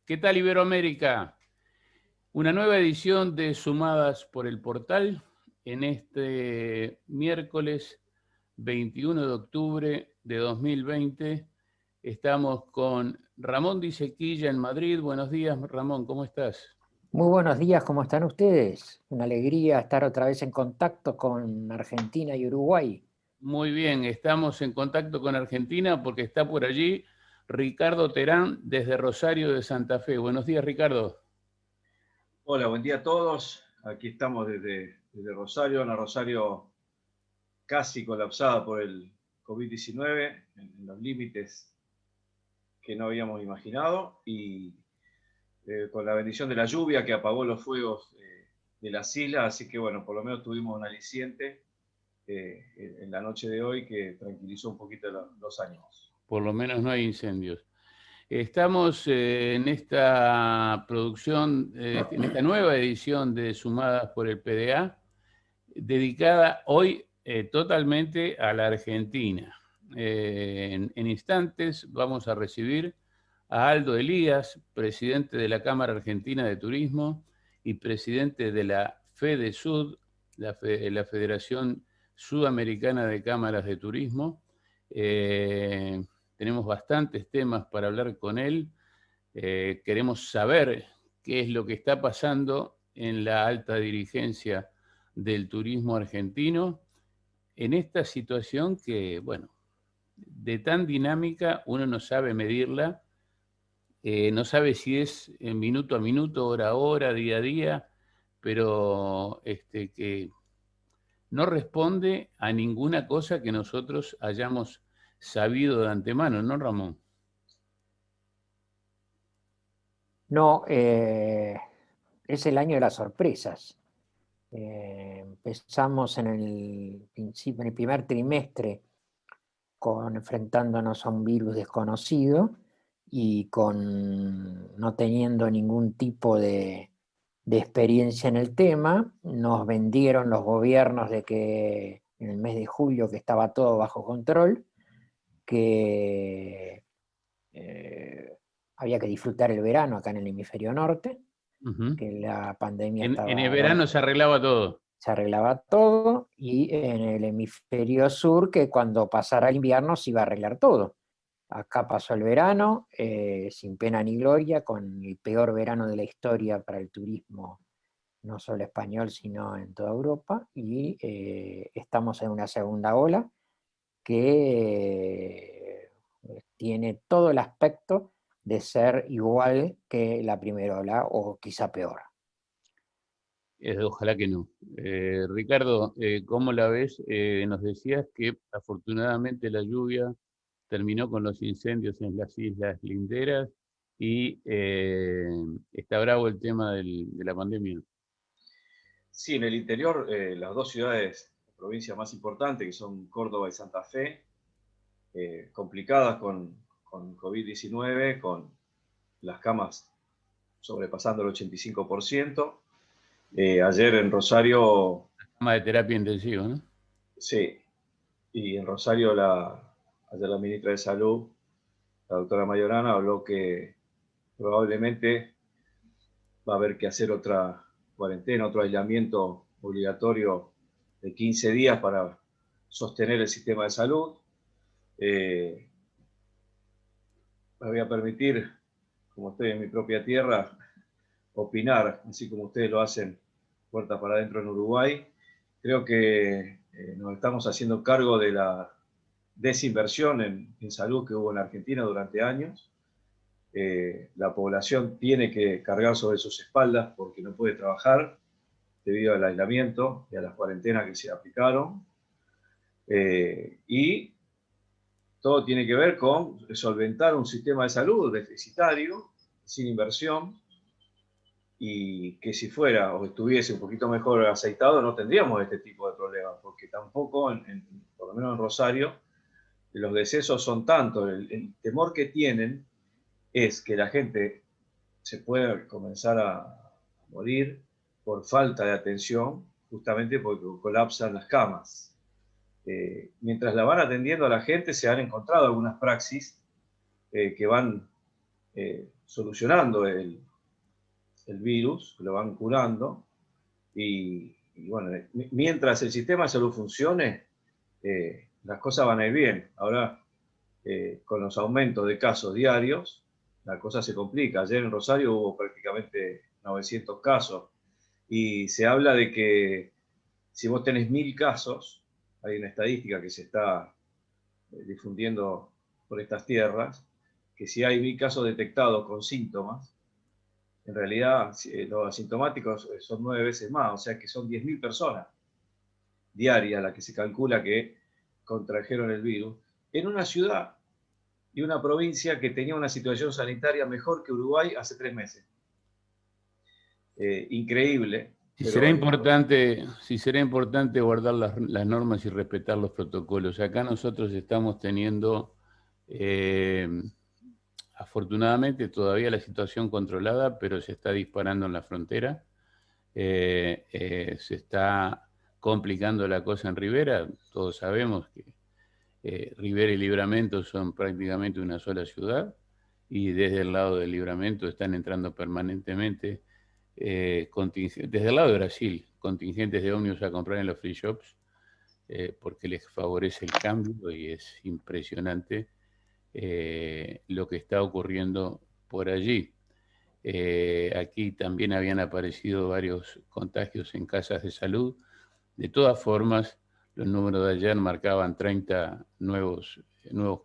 ¿Qué tal Iberoamérica? Una nueva edición de Sumadas por el Portal en este miércoles 21 de octubre de 2020. Estamos con Ramón Disequilla en Madrid. Buenos días, Ramón, ¿cómo estás? Muy buenos días, ¿cómo están ustedes? Una alegría estar otra vez en contacto con Argentina y Uruguay. Muy bien, estamos en contacto con Argentina porque está por allí Ricardo Terán desde Rosario de Santa Fe. Buenos días, Ricardo. Hola, buen día a todos. Aquí estamos desde Rosario, una Rosario casi colapsada por el COVID-19, en los límites que no habíamos imaginado, y con la bendición de la lluvia que apagó los fuegos de las islas, así que bueno, por lo menos tuvimos un aliciente en la noche de hoy que tranquilizó un poquito los ánimos. Por lo menos no hay incendios. Estamos en esta producción, en esta nueva edición de Sumadas por el PDA, dedicada hoy totalmente a la Argentina. En instantes vamos a recibir a Aldo Elías, presidente de la Cámara Argentina de Turismo y presidente de la FEDESUD, la Federación Sudamericana de Cámaras de Turismo. Tenemos bastantes temas para hablar con él. Queremos saber qué es lo que está pasando en la alta dirigencia del turismo argentino en esta situación que, bueno, de tan dinámica uno no sabe medirla, no sabe si es minuto a minuto, hora a hora, día a día, pero que no responde a ninguna cosa que nosotros hayamos sabido de antemano, ¿no, Ramón? No, es el año de las sorpresas. Empezamos en el principio, en el primer trimestre, enfrentándonos a un virus desconocido y no teniendo ningún tipo de experiencia en el tema. Nos vendieron los gobiernos de que en el mes de julio que estaba todo bajo control, que había que disfrutar el verano acá en el hemisferio norte, que la pandemia En el verano se arreglaba todo. Se arreglaba todo, y en el hemisferio sur que cuando pasara el invierno se iba a arreglar todo. Acá pasó el verano sin pena ni gloria, con el peor verano de la historia para el turismo, no solo español, sino en toda Europa, y estamos en una segunda ola que tiene todo el aspecto de ser igual que la primera ola o quizá peor. Ojalá que no. Ricardo, ¿cómo la ves? Nos decías que afortunadamente la lluvia terminó con los incendios en las islas linderas y está bravo el tema de la pandemia. Sí, en el interior, las dos ciudades, provincias más importantes, que son Córdoba y Santa Fe, complicadas con COVID-19, con las camas sobrepasando el 85%. Ayer en Rosario... Cama de terapia intensiva, ¿no? Sí, y en Rosario ayer la ministra de Salud, la doctora Mayorana, habló que probablemente va a haber que hacer otra cuarentena, otro aislamiento obligatorio de 15 días para sostener el sistema de salud. Me voy a permitir, como estoy en mi propia tierra, opinar, así como ustedes lo hacen puertas para adentro en Uruguay. Creo que nos estamos haciendo cargo de la desinversión en salud que hubo en Argentina durante años. La población tiene que cargar sobre sus espaldas porque no puede trabajar debido al aislamiento y a las cuarentenas que se aplicaron. Y todo tiene que ver con solventar un sistema de salud deficitario, sin inversión, y que si fuera o estuviese un poquito mejor aceitado no tendríamos este tipo de problemas, porque tampoco, por lo menos en Rosario, los decesos son tantos. El temor que tienen es que la gente se pueda comenzar a morir por falta de atención, justamente porque colapsan las camas. Mientras la van atendiendo a la gente, se han encontrado algunas praxis que van solucionando el virus, lo van curando, y bueno, mientras el sistema de salud funcione, las cosas van a ir bien. Ahora, con los aumentos de casos diarios, la cosa se complica. Ayer en Rosario hubo prácticamente 900 casos, y se habla de que si vos tenés 1000 casos, hay una estadística que se está difundiendo por estas tierras, que si hay 1000 casos detectados con síntomas, en realidad los asintomáticos son 9 veces más, o sea que son 10.000 personas diarias las que se calcula que contrajeron el virus, en una ciudad y una provincia que tenía una situación sanitaria mejor que Uruguay hace 3 meses. Increíble. Si será importante guardar las normas y respetar los protocolos. Acá nosotros estamos teniendo, afortunadamente, todavía la situación controlada, pero se está disparando en la frontera. Se está complicando la cosa en Rivera. Todos sabemos que Rivera y Libramento son prácticamente una sola ciudad, y desde el lado del Libramento están entrando permanentemente desde el lado de Brasil, contingentes de ómnibus a comprar en los free shops, porque les favorece el cambio, y es impresionante lo que está ocurriendo por allí. Aquí también habían aparecido varios contagios en casas de salud. De todas formas, los números de ayer marcaban 30 nuevos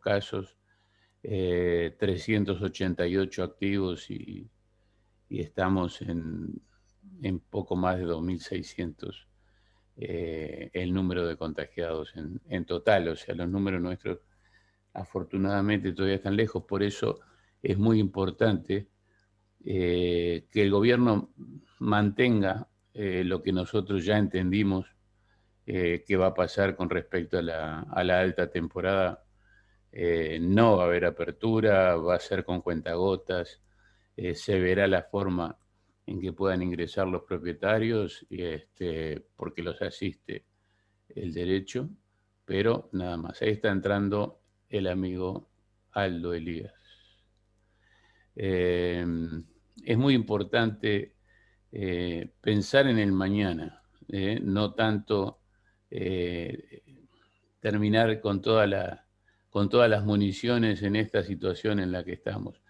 casos, 388 activos, y estamos en poco más de 2.600 el número de contagiados en total. O sea, los números nuestros afortunadamente todavía están lejos. Por eso es muy importante que el gobierno mantenga lo que nosotros ya entendimos que va a pasar con respecto a la alta temporada. No va a haber apertura, va a ser con cuentagotas. Se verá la forma en que puedan ingresar los propietarios, porque los asiste el derecho, pero nada más. Ahí está entrando el amigo Aldo Elías. Es muy importante pensar en el mañana, no tanto terminar con todas las municiones en esta situación en la que estamos.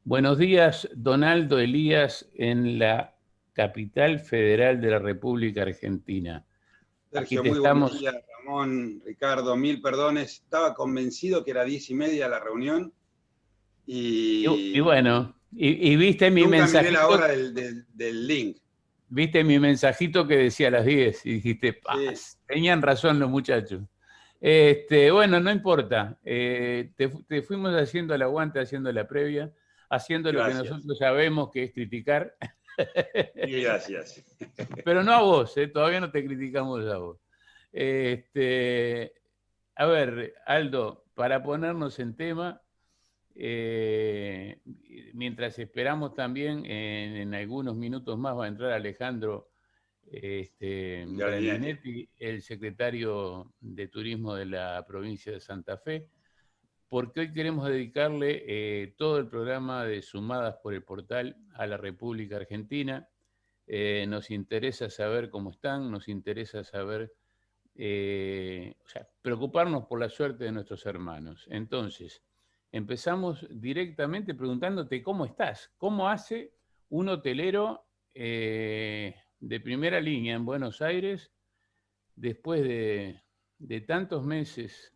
Buenos días, don Aldo Elías, en la capital federal de la República Argentina. Sergio, muy buenos días, Ramón, Ricardo, mil perdones. Estaba convencido que era 10:30 la reunión y bueno, y viste mi mensajito. Nunca miré la hora del link. Viste mi mensajito que decía a las 10 y dijiste, sí, tenían razón los muchachos. Bueno, no importa. Te fuimos haciendo el aguante, haciendo la previa, haciendo lo que nosotros sabemos que es criticar. Gracias. Pero no a vos, todavía no te criticamos a vos. A ver, Aldo, para ponernos en tema, mientras esperamos también, en algunos minutos más va a entrar Alejandro Grandinetti, el secretario de Turismo de la provincia de Santa Fe, porque hoy queremos dedicarle todo el programa de Sumadas por el Portal a la República Argentina. Nos interesa saber cómo están, nos interesa saber, preocuparnos por la suerte de nuestros hermanos. Entonces, empezamos directamente preguntándote cómo estás, cómo hace un hotelero de primera línea en Buenos Aires después de tantos meses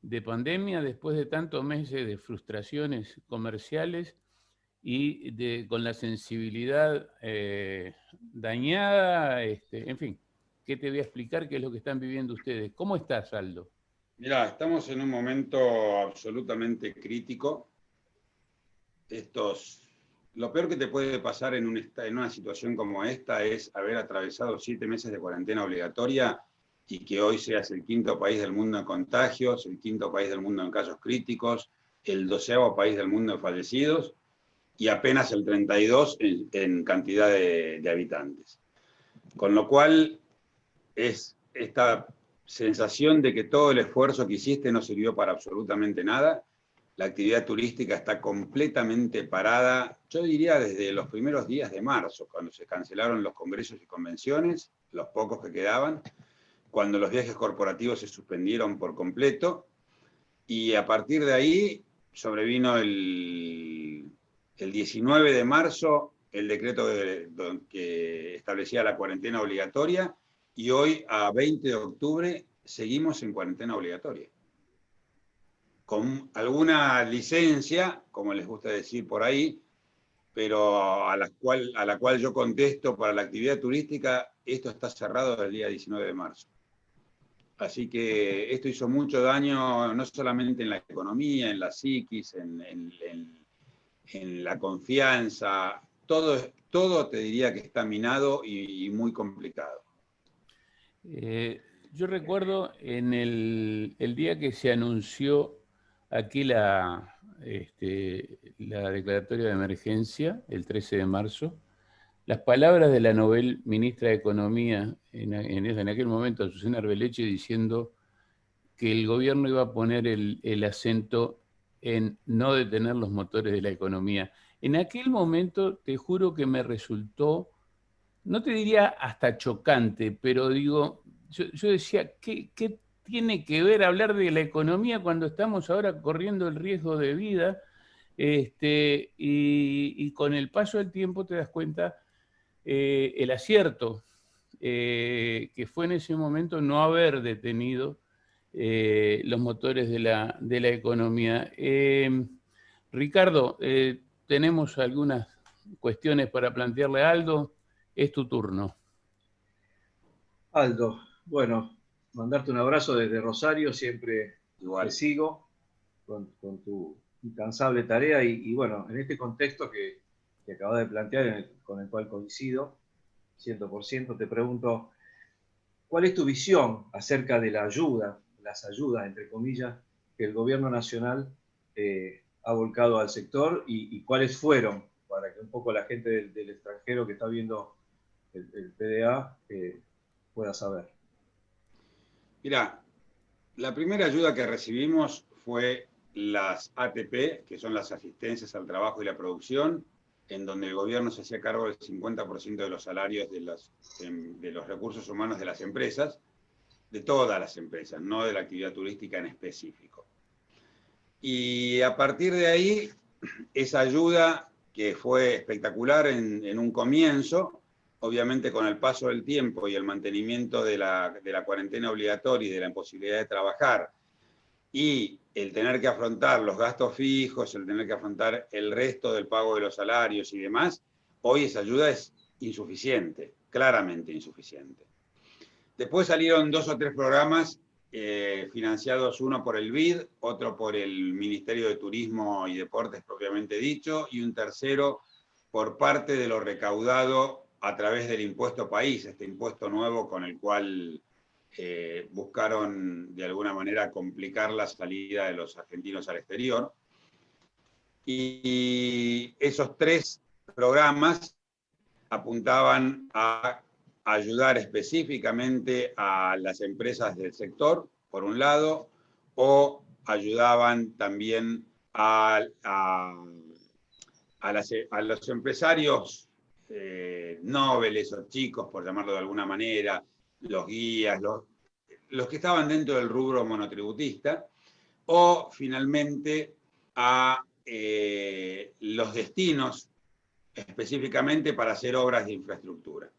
de pandemia, después de tantos meses de frustraciones comerciales y con la sensibilidad dañada, en fin, ¿qué te voy a explicar qué es lo que están viviendo ustedes? ¿Cómo estás, Aldo? Mirá, estamos en un momento absolutamente crítico. Lo peor que te puede pasar en una situación como esta es haber atravesado 7 meses de cuarentena obligatoria y que hoy seas el 5º país del mundo en contagios, el 5º país del mundo en casos críticos, el 12º país del mundo en fallecidos y apenas el 32 en cantidad de habitantes. Con lo cual es esta sensación de que todo el esfuerzo que hiciste no sirvió para absolutamente nada la actividad turística está completamente parada, yo diría desde los primeros días de marzo, cuando se cancelaron los congresos y convenciones, los pocos que quedaban, cuando los viajes corporativos se suspendieron por completo, y a partir de ahí sobrevino el 19 de marzo el decreto que establecía la cuarentena obligatoria, y hoy, a 20 de octubre, seguimos en cuarentena obligatoria. Con alguna licencia, como les gusta decir por ahí, pero a la cual yo contesto para la actividad turística, esto está cerrado desde el día 19 de marzo. Así que esto hizo mucho daño, no solamente en la economía, en la psiquis, en la confianza, todo te diría que está minado y muy complicado. Yo recuerdo en el día que se anunció aquí la declaratoria de emergencia, el 13 de marzo, las palabras de la Nobel ministra de Economía en aquel momento, Azucena Arbeleche, diciendo que el gobierno iba a poner el acento en no detener los motores de la economía. En aquel momento, te juro que me resultó, no te diría hasta chocante, pero digo, yo decía, ¿qué tiene que ver hablar de la economía cuando estamos ahora corriendo el riesgo de vida? Y con el paso del tiempo te das cuenta el acierto que fue en ese momento no haber detenido los motores de la economía. Ricardo, tenemos algunas cuestiones para plantearle a Aldo. Es tu turno. Aldo, bueno, mandarte un abrazo desde Rosario, siempre te sigo con tu incansable tarea y bueno, en este contexto que acabas de plantear, con el cual coincido 100%, te pregunto, ¿cuál es tu visión acerca de las ayudas, entre comillas, que el gobierno nacional ha volcado al sector y cuáles fueron, para que un poco la gente del extranjero que está viendo el PDA pueda saber? Mirá, la primera ayuda que recibimos fue las ATP, que son las asistencias al trabajo y la producción, en donde el gobierno se hacía cargo del 50% de los salarios de los recursos humanos de las empresas, de todas las empresas, no de la actividad turística en específico. Y a partir de ahí, esa ayuda, que fue espectacular en un comienzo, obviamente con el paso del tiempo y el mantenimiento de la cuarentena obligatoria y de la imposibilidad de trabajar, y el tener que afrontar los gastos fijos, el tener que afrontar el resto del pago de los salarios y demás, hoy esa ayuda es insuficiente, claramente insuficiente. Después salieron 2 o 3 programas financiados, uno por el BID, otro por el Ministerio de Turismo y Deportes propiamente dicho, y un tercero por parte de lo recaudado a través del impuesto país, este impuesto nuevo con el cual buscaron de alguna manera complicar la salida de los argentinos al exterior. Y esos 3 programas apuntaban a ayudar específicamente a las empresas del sector, por un lado, o ayudaban también a los empresarios nobles o chicos, por llamarlo de alguna manera, los guías, los que estaban dentro del rubro monotributista, o finalmente a los destinos específicamente para hacer obras de infraestructura.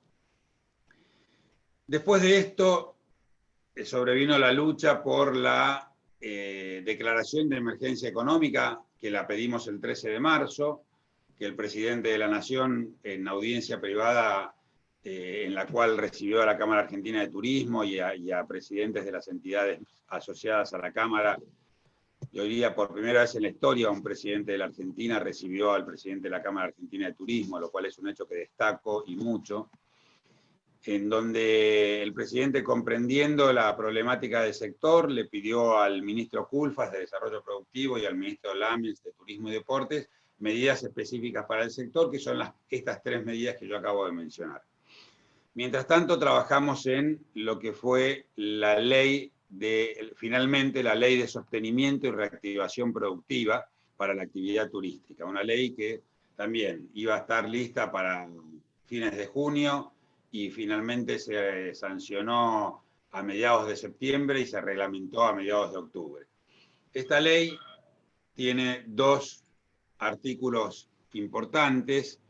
Después de esto, sobrevino la lucha por la declaración de emergencia económica, que la pedimos el 13 de marzo, que el presidente de la Nación, en audiencia privada, en la cual recibió a la Cámara Argentina de Turismo y a presidentes de las entidades asociadas a la Cámara, y hoy día, por primera vez en la historia, un presidente de la Argentina recibió al presidente de la Cámara Argentina de Turismo, lo cual es un hecho que destaco y mucho, en donde el presidente, comprendiendo la problemática del sector, le pidió al ministro Culfas de Desarrollo Productivo y al ministro Lamens de Turismo y Deportes medidas específicas para el sector, que son estas 3 medidas que yo acabo de mencionar. Mientras tanto, trabajamos en lo que fue la ley finalmente la ley de sostenimiento y reactivación productiva para la actividad turística. Una ley que también iba a estar lista para fines de junio y finalmente se sancionó a mediados de septiembre y se reglamentó a mediados de octubre. Esta ley tiene dos artículos importantes.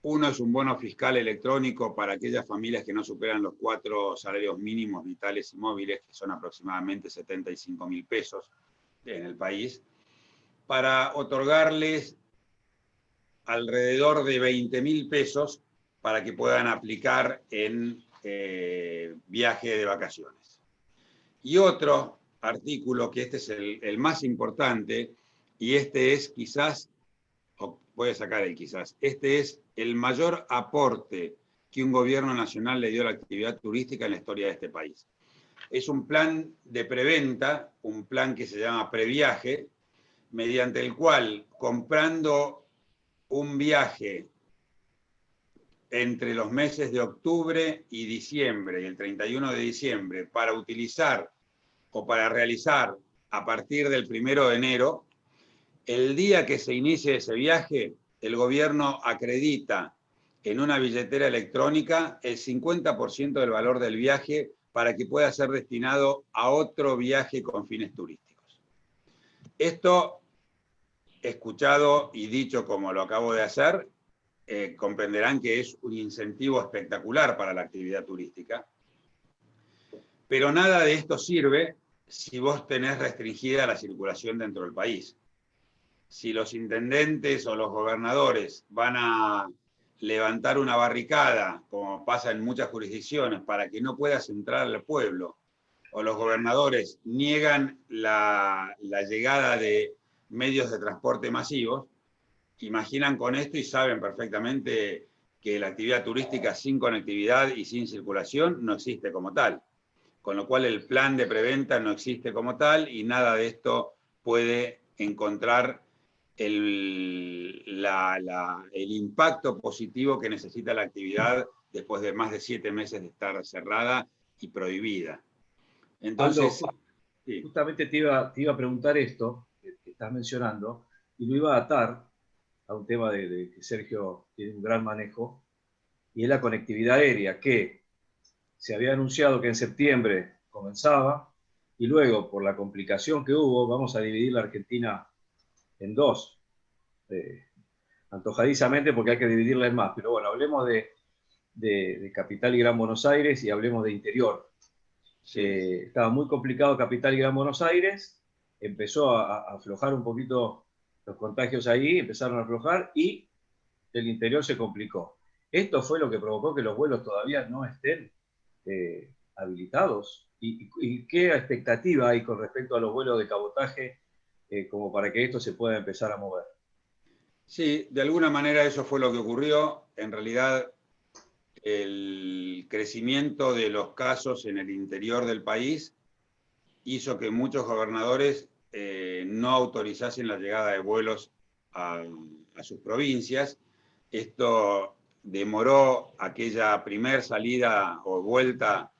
Uno es un bono fiscal electrónico para aquellas familias que no superan los 4 salarios mínimos vitales y móviles, que son aproximadamente 75.000 pesos en el país, para otorgarles alrededor de 20.000 pesos para que puedan aplicar en viaje de vacaciones. Y otro artículo, que este es el más importante, y este es quizás, voy a sacar el quizás, este es el mayor aporte que un gobierno nacional le dio a la actividad turística en la historia de este país. Es un plan de preventa, un plan que se llama Previaje, mediante el cual, comprando un viaje entre los meses de octubre y diciembre, y el 31 de diciembre, para utilizar o para realizar a partir del 1 de enero, el día que se inicie ese viaje, el gobierno acredita en una billetera electrónica el 50% del valor del viaje para que pueda ser destinado a otro viaje con fines turísticos. Esto, escuchado y dicho como lo acabo de hacer, comprenderán que es un incentivo espectacular para la actividad turística. Pero nada de esto sirve si vos tenés restringida la circulación dentro del país. Si los intendentes o los gobernadores van a levantar una barricada, como pasa en muchas jurisdicciones, para que no puedas entrar al pueblo, o los gobernadores niegan la llegada de medios de transporte masivos, imaginan con esto y saben perfectamente que la actividad turística sin conectividad y sin circulación no existe como tal. Con lo cual el plan de preventa no existe como tal y nada de esto puede encontrar el impacto positivo que necesita la actividad después de más de 7 meses de estar cerrada y prohibida. Entonces, Aldo, sí, justamente te iba a preguntar esto que estás mencionando, y lo iba a atar a un tema de que Sergio tiene un gran manejo, y es la conectividad aérea, que se había anunciado que en septiembre comenzaba, y luego, por la complicación que hubo, vamos a dividir la Argentina en dos, antojadizamente porque hay que dividirla en más, pero bueno, hablemos de Capital y Gran Buenos Aires y hablemos de interior. sí. Estaba muy complicado Capital y Gran Buenos Aires, empezó a aflojar un poquito los contagios ahí, empezaron a aflojar y el interior se complicó. Esto fue lo que provocó que los vuelos todavía no estén habilitados. ¿Y qué expectativa hay con respecto a los vuelos de cabotaje como para que esto se pueda empezar a mover? Sí, de alguna manera eso fue lo que ocurrió. En realidad, el crecimiento de los casos en el interior del país hizo que muchos gobernadores no autorizasen la llegada de vuelos a sus provincias. Esto demoró aquella primer salida o vuelta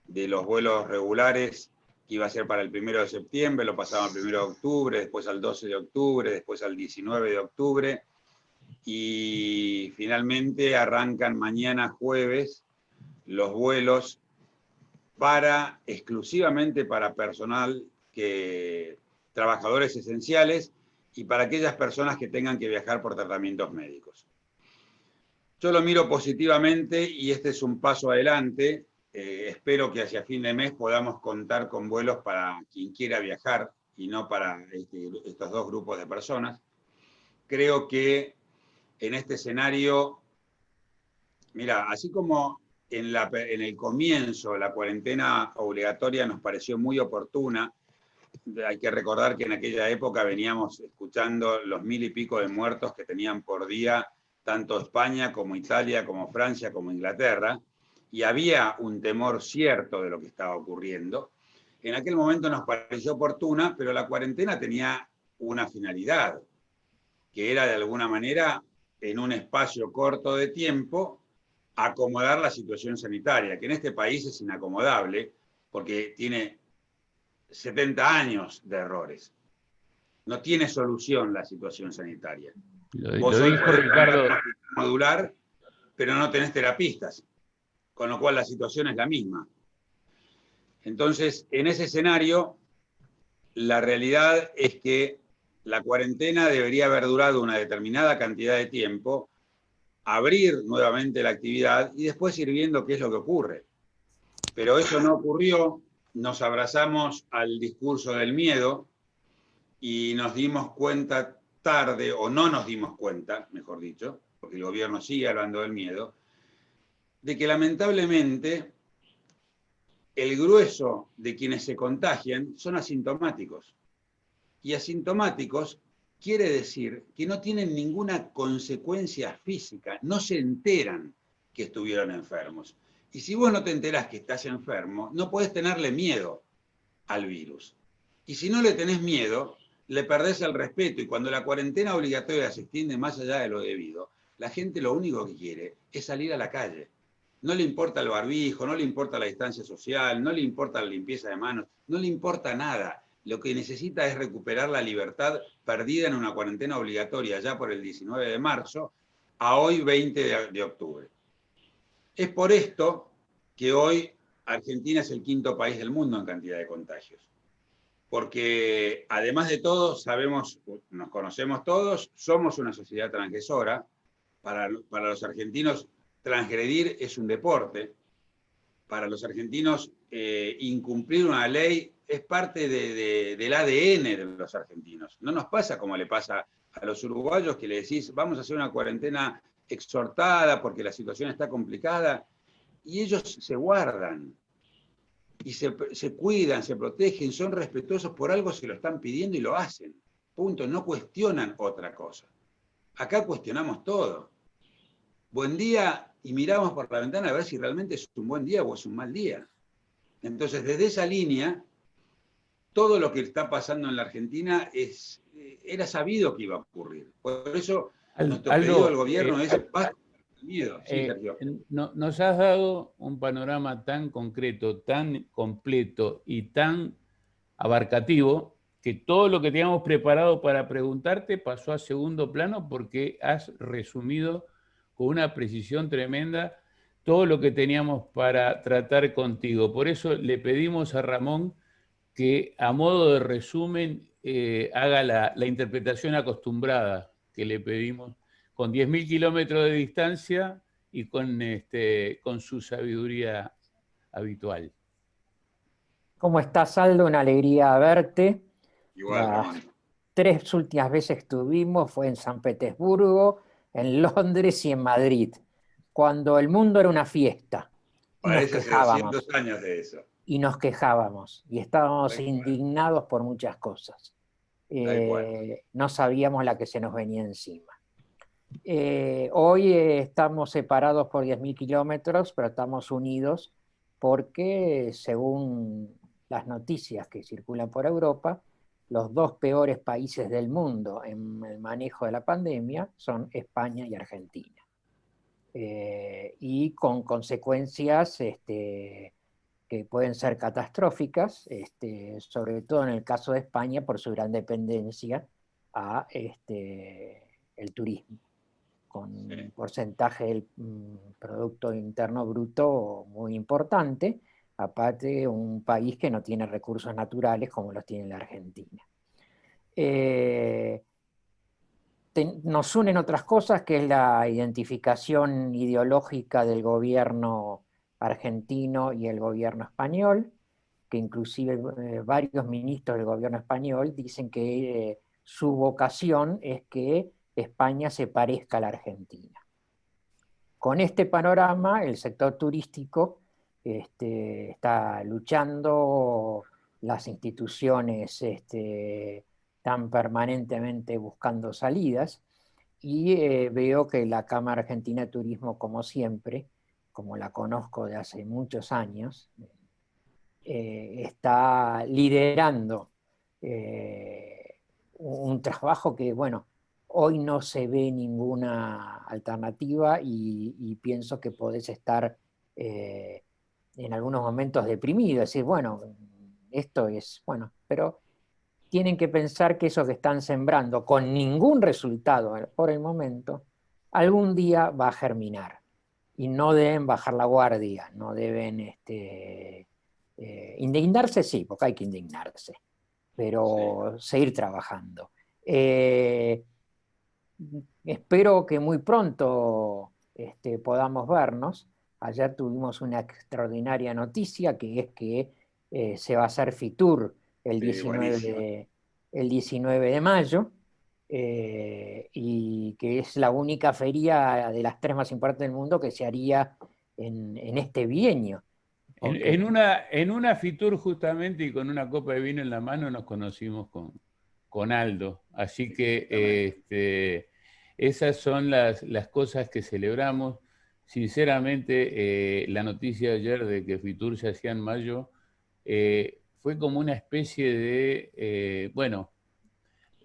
de los vuelos regulares, que iba a ser para el 1 de septiembre, lo pasaban al 1 de octubre, después al 12 de octubre, después al 19 de octubre, y finalmente arrancan mañana jueves los vuelos exclusivamente para personal, trabajadores esenciales y para aquellas personas que tengan que viajar por tratamientos médicos. Yo lo miro positivamente y este es un paso adelante. Espero que hacia fin de mes podamos contar con vuelos para quien quiera viajar y no para estos dos grupos de personas. Creo que en este escenario, mira, así como en el comienzo la cuarentena obligatoria nos pareció muy oportuna, hay que recordar que en aquella época veníamos escuchando los 1000 y pico de muertos que tenían por día tanto España como Italia, como Francia, como Inglaterra, y había un temor cierto de lo que estaba ocurriendo. En aquel momento nos pareció oportuna, pero la cuarentena tenía una finalidad, que era de alguna manera, en un espacio corto de tiempo, acomodar la situación sanitaria, que en este país es inacomodable, porque tiene 70 años de errores. No tiene solución la situación sanitaria. Vos lo hoy dijo podés Ricardo. plantar una modular, pero no tenés terapistas, con lo cual la situación es la misma. Entonces, en ese escenario, la realidad es que la cuarentena debería haber durado una determinada cantidad de tiempo, abrir nuevamente la actividad y después ir viendo qué es lo que ocurre. Pero eso no ocurrió, nos abrazamos al discurso del miedo y nos dimos cuenta tarde, o no nos dimos cuenta, mejor dicho, porque el gobierno sigue hablando del miedo, de que lamentablemente el grueso de quienes se contagian son asintomáticos. Y asintomáticos quiere decir que no tienen ninguna consecuencia física, no se enteran que estuvieron enfermos. Y si vos no te enterás que estás enfermo, no podés tenerle miedo al virus. Y si no le tenés miedo, le perdés el respeto. Y cuando la cuarentena obligatoria se extiende más allá de lo debido, la gente lo único que quiere es salir a la calle. No le importa el barbijo, no le importa la distancia social, no le importa la limpieza de manos, no le importa nada. Lo que necesita es recuperar la libertad perdida en una cuarentena obligatoria ya por el 19 de marzo a hoy 20 de octubre. Es por esto que hoy Argentina es el quinto país del mundo en cantidad de contagios. Porque además de todo, sabemos, nos conocemos todos, somos una sociedad transgresora. Para los argentinos, transgredir es un deporte. Para los argentinos, incumplir una ley es parte del ADN de los argentinos. No nos pasa como le pasa a los uruguayos, que le decís, vamos a hacer una cuarentena exhortada porque la situación está complicada, y ellos se guardan, y se cuidan, se protegen, son respetuosos, por algo se lo están pidiendo y lo hacen. Punto, no cuestionan otra cosa. Acá cuestionamos todo. Buen día, y miramos por la ventana a ver si realmente es un buen día o es un mal día. Entonces, desde esa línea, todo lo que está pasando en la Argentina era sabido que iba a ocurrir. Por eso, nuestro pedido al gobierno es paz con el miedo. Sí, Sergio. Nos has dado un panorama tan concreto, tan completo y tan abarcativo, que todo lo que teníamos preparado para preguntarte pasó a segundo plano, porque has resumido con una precisión tremenda todo lo que teníamos para tratar contigo. Por eso le pedimos a Ramón que, a modo de resumen, haga la interpretación acostumbrada que le pedimos, con 10.000 kilómetros de distancia y con su sabiduría habitual. ¿Cómo estás, Aldo? Una alegría verte. Igual, Las Ramón. 3 últimas veces que estuvimos fue en San Petersburgo, en Londres y en Madrid, cuando el mundo era una fiesta. Y nos Parece hace quejábamos. 200 años de eso. Y nos quejábamos. Y estábamos Tal indignados por muchas cosas. Tal cual. No sabíamos la que se nos venía encima. Hoy estamos separados por 10.000 kilómetros, pero estamos unidos porque, según las noticias que circulan por Europa, los 2 peores países del mundo en el manejo de la pandemia son España y Argentina. Y con consecuencias que pueden ser catastróficas, sobre todo en el caso de España por su gran dependencia a el turismo, con un porcentaje del Producto Interno Bruto muy importante, aparte un país que no tiene recursos naturales como los tiene la Argentina. Nos unen otras cosas, que es la identificación ideológica del gobierno argentino y el gobierno español, que inclusive varios ministros del gobierno español dicen que su vocación es que España se parezca a la Argentina. Con este panorama, el sector turístico está luchando, las instituciones están permanentemente buscando salidas, y veo que la Cámara Argentina de Turismo, como siempre, como la conozco de hace muchos años, está liderando un trabajo que, bueno, hoy no se ve ninguna alternativa, y pienso que podés estar en algunos momentos deprimido, decir, bueno, esto es, bueno, pero tienen que pensar que eso que están sembrando con ningún resultado por el momento, algún día va a germinar. Y no deben bajar la guardia, no deben indignarse, sí, porque hay que indignarse, pero seguir trabajando. Espero que muy pronto podamos vernos. Ayer tuvimos una extraordinaria noticia, que es que se va a hacer Fitur el 19 de mayo, y que es la única feria de las 3 más importantes del mundo que se haría en este bienio. Porque... En una Fitur justamente y con una copa de vino en la mano nos conocimos con Aldo. Así que esas son las cosas que celebramos. Sinceramente, la noticia de ayer de que Fitur se hacía en mayo fue como una especie de,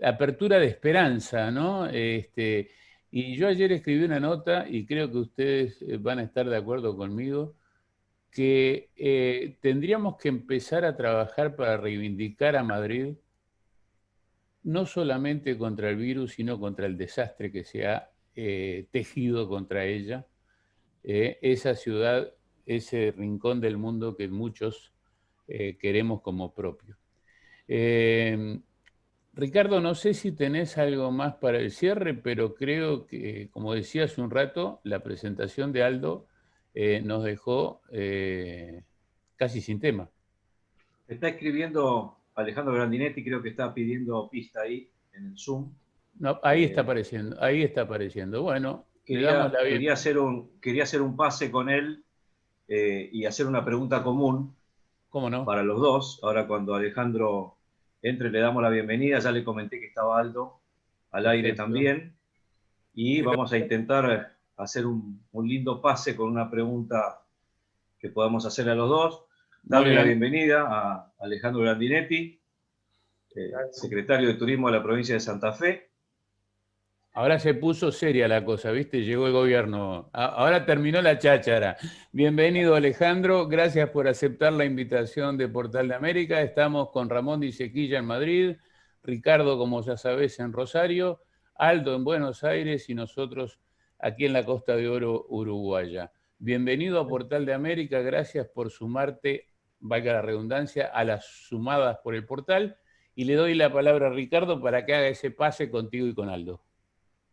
apertura de esperanza, ¿no? Y yo ayer escribí una nota, y creo que ustedes van a estar de acuerdo conmigo, que tendríamos que empezar a trabajar para reivindicar a Madrid, no solamente contra el virus, sino contra el desastre que se ha tejido contra ella. Esa ciudad, ese rincón del mundo que muchos queremos como propio. Ricardo, no sé si tenés algo más para el cierre, pero creo que, como decía hace un rato, la presentación de Aldo nos dejó casi sin tema. Está escribiendo Alejandro Grandinetti, creo que está pidiendo pista ahí en el Zoom. No, ahí está apareciendo, ahí está apareciendo. Bueno, quería hacer un pase con él y hacer una pregunta común. ¿Cómo no? Para los dos. Ahora cuando Alejandro entre le damos la bienvenida, ya le comenté que estaba Aldo al aire también, y vamos a intentar hacer un lindo pase con una pregunta que podamos hacer a los dos. Darle la bienvenida a Alejandro Grandinetti, secretario de Turismo de la provincia de Santa Fe. Ahora se puso seria la cosa, ¿viste? Llegó el gobierno. Ahora terminó la cháchara. Bienvenido, Alejandro. Gracias por aceptar la invitación de Portal de América. Estamos con Ramón Di Sequilla en Madrid, Ricardo, como ya sabés, en Rosario, Aldo en Buenos Aires y nosotros aquí en la Costa de Oro, uruguaya. Bienvenido a Portal de América. Gracias por sumarte, valga la redundancia, a las sumadas por el portal. Y le doy la palabra a Ricardo para que haga ese pase contigo y con Aldo.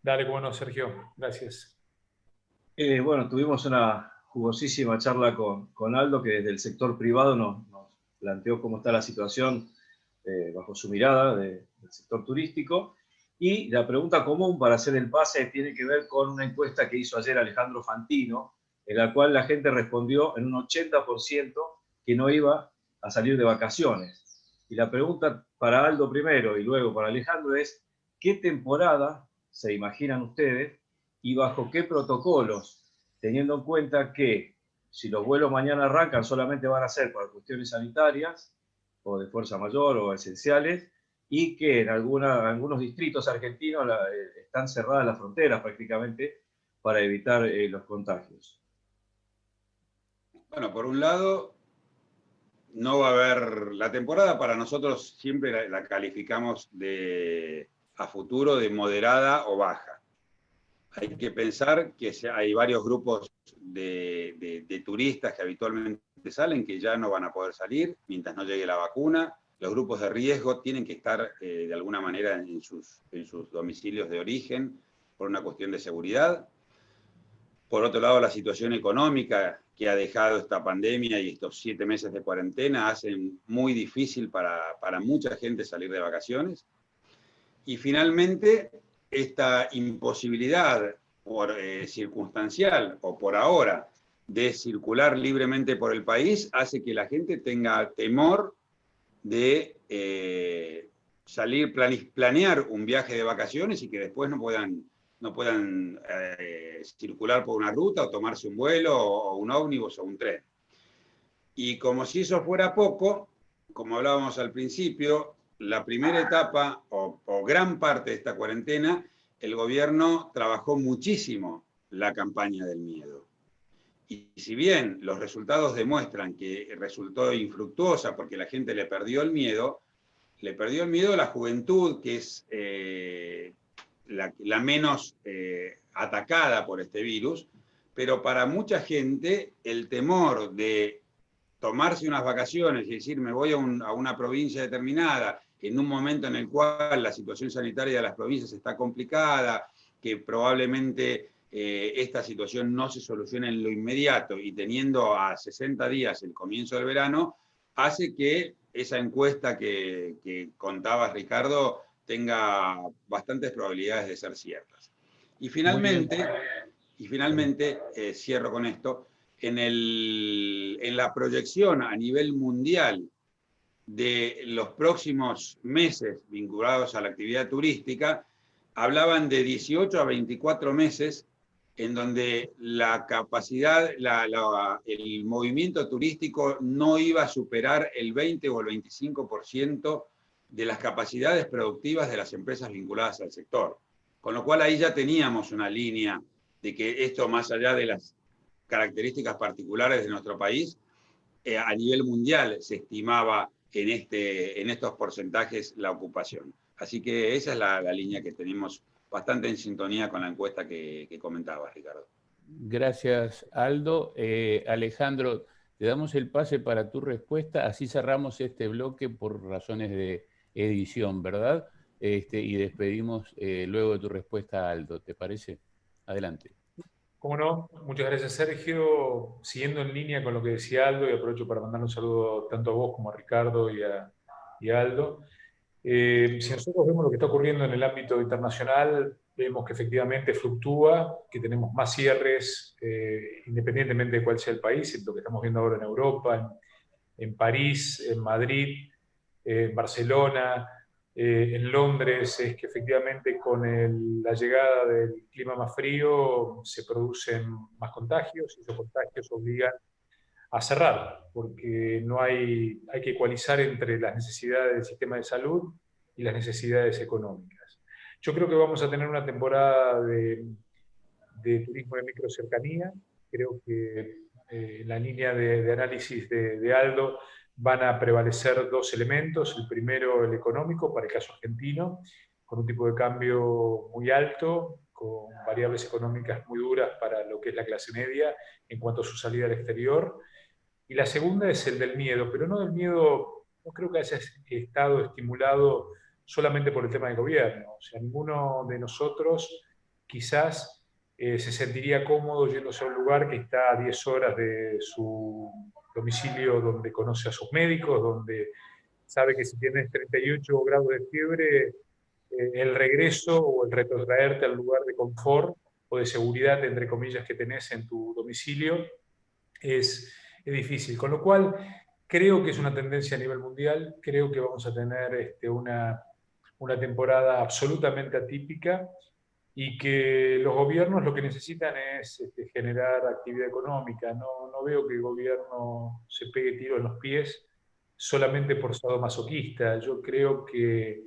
Dale, bueno, Sergio, gracias. Bueno, tuvimos una jugosísima charla con Aldo, que desde el sector privado nos planteó cómo está la situación bajo su mirada del sector turístico. Y la pregunta común para hacer el pase tiene que ver con una encuesta que hizo ayer Alejandro Fantino, en la cual la gente respondió en un 80% que no iba a salir de vacaciones. Y la pregunta para Aldo primero y luego para Alejandro es: ¿qué temporada se imaginan ustedes y bajo qué protocolos, teniendo en cuenta que si los vuelos mañana arrancan solamente van a ser por cuestiones sanitarias o de fuerza mayor o esenciales, y que en algunos distritos argentinos están cerradas las fronteras prácticamente para evitar los contagios? Bueno, por un lado, no va a haber... La temporada para nosotros siempre la calificamos a futuro de moderada o baja. Hay que pensar que hay varios grupos de turistas que habitualmente salen que ya no van a poder salir mientras no llegue la vacuna. Los grupos de riesgo tienen que estar de alguna manera en sus domicilios de origen por una cuestión de seguridad. Por otro lado, la situación económica que ha dejado esta pandemia y estos 7 meses de cuarentena hacen muy difícil para mucha gente salir de vacaciones. Y finalmente, esta imposibilidad circunstancial o por ahora de circular libremente por el país hace que la gente tenga temor de planear un viaje de vacaciones y que después no puedan circular por una ruta o tomarse un vuelo o un ómnibus o un tren. Y como si eso fuera poco, como hablábamos al principio, la primera etapa o gran parte de esta cuarentena, el gobierno trabajó muchísimo la campaña del miedo. Y si bien los resultados demuestran que resultó infructuosa porque la gente le perdió el miedo a la juventud, que es la menos atacada por este virus, pero para mucha gente el temor de tomarse unas vacaciones y decir me voy a una provincia determinada, en un momento en el cual la situación sanitaria de las provincias está complicada, que probablemente esta situación no se solucione en lo inmediato y teniendo a 60 días el comienzo del verano, hace que esa encuesta que contaba Ricardo tenga bastantes probabilidades de ser ciertas. Y finalmente cierro con esto, en la proyección a nivel mundial de los próximos meses vinculados a la actividad turística, hablaban de 18 a 24 meses en donde la capacidad, el movimiento turístico no iba a superar el 20 o el 25% de las capacidades productivas de las empresas vinculadas al sector. Con lo cual ahí ya teníamos una línea de que esto, más allá de las características particulares de nuestro país, a nivel mundial se estimaba en estos porcentajes la ocupación. Así que esa es la línea que tenemos bastante en sintonía con la encuesta que comentaba Ricardo. Gracias, Aldo. Alejandro, te damos el pase para tu respuesta, así cerramos este bloque por razones de edición, ¿verdad? Y despedimos luego de tu respuesta, Aldo, ¿te parece? Adelante. ¿Cómo no? Muchas gracias, Sergio. Siguiendo en línea con lo que decía Aldo, y aprovecho para mandar un saludo tanto a vos como a Ricardo y a Aldo. Si nosotros vemos lo que está ocurriendo en el ámbito internacional, vemos que efectivamente fluctúa, que tenemos más cierres, independientemente de cuál sea el país, lo que estamos viendo ahora en Europa, en París, en Madrid, en Barcelona, en Londres, es que efectivamente con la llegada del clima más frío se producen más contagios y esos contagios obligan a cerrar, porque hay que ecualizar entre las necesidades del sistema de salud y las necesidades económicas. Yo creo que vamos a tener una temporada de turismo de microcercanía. Creo que en la línea de análisis de Aldo van a prevalecer dos elementos. El primero, el económico, para el caso argentino, con un tipo de cambio muy alto, con variables económicas muy duras para lo que es la clase media en cuanto a su salida al exterior. Y la segunda es el del miedo, pero no del miedo, no creo que haya estado estimulado solamente por el tema del gobierno. O sea, ninguno de nosotros quizás se sentiría cómodo yéndose a un lugar que está a 10 horas de su domicilio, donde conoce a sus médicos, donde sabe que si tienes 38 grados de fiebre, el regreso o el retrotraerte al lugar de confort o de seguridad, entre comillas, que tenés en tu domicilio, es difícil. Con lo cual, creo que es una tendencia a nivel mundial, creo que vamos a tener una temporada absolutamente atípica y que los gobiernos lo que necesitan es generar actividad económica. No veo que el gobierno se pegue tiro en los pies solamente por sadomasoquista. Yo creo que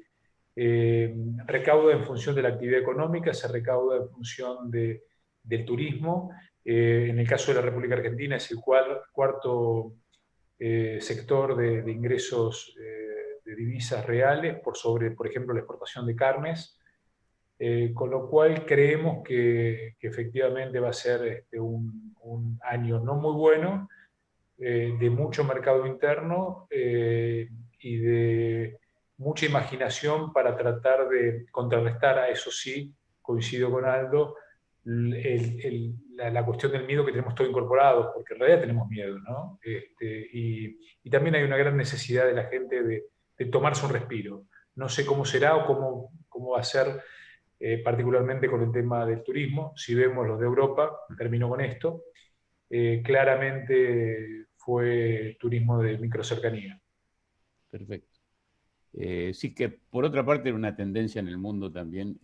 recauda en función de la actividad económica, se recauda en función del turismo. En el caso de la República Argentina es el cuarto sector de ingresos de divisas reales por sobre, por ejemplo, la exportación de carnes. Con lo cual creemos que efectivamente va a ser un año no muy bueno, de mucho mercado interno y de mucha imaginación para tratar de contrarrestar a eso. Sí, coincido con Aldo, la cuestión del miedo que tenemos todo incorporado, porque en realidad tenemos miedo, ¿no? Y también hay una gran necesidad de la gente de tomarse un respiro. No sé cómo será o cómo va a ser, particularmente con el tema del turismo. Si vemos los de Europa, termino con esto, claramente fue turismo de microcercanía. Perfecto. Sí que por otra parte era una tendencia en el mundo también,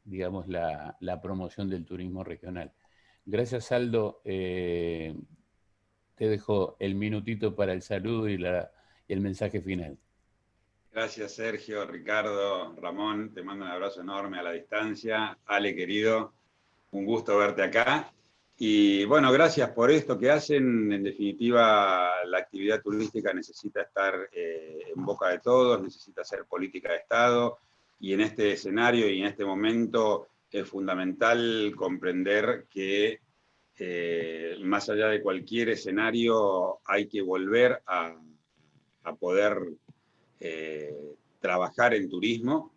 digamos, la promoción del turismo regional. Gracias, Aldo. Te dejo el minutito para el saludo y el mensaje final. Gracias, Sergio, Ricardo, Ramón. Te mando un abrazo enorme a la distancia. Ale, querido, un gusto verte acá. Y bueno, gracias por esto que hacen. En definitiva, la actividad turística necesita estar en boca de todos, necesita ser política de Estado, y en este escenario y en este momento es fundamental comprender que más allá de cualquier escenario hay que volver a poder trabajar en turismo.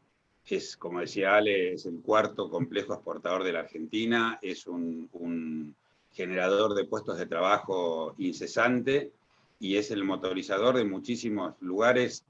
Es, como decía Ale, es el cuarto complejo exportador de la Argentina, es un generador de puestos de trabajo incesante y es el motorizador de muchísimos lugares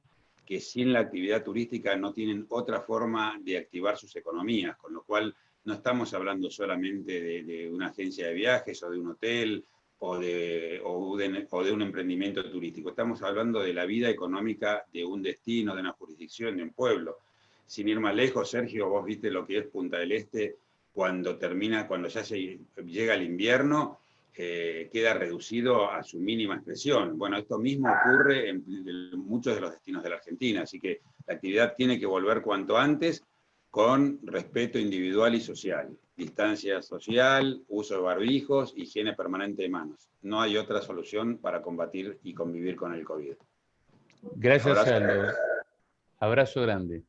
que sin la actividad turística no tienen otra forma de activar sus economías, con lo cual no estamos hablando solamente de una agencia de viajes o de un hotel o de un emprendimiento turístico, estamos hablando de la vida económica de un destino, de una jurisdicción, de un pueblo. Sin ir más lejos, Sergio, vos viste lo que es Punta del Este cuando ya llega el invierno, queda reducido a su mínima expresión. Bueno, esto mismo ocurre en muchos de los destinos de la Argentina, así que la actividad tiene que volver cuanto antes con respeto individual y social. Distancia social, uso de barbijos, higiene permanente de manos. No hay otra solución para combatir y convivir con el COVID. Gracias, Abrazo. Aldo. Abrazo grande.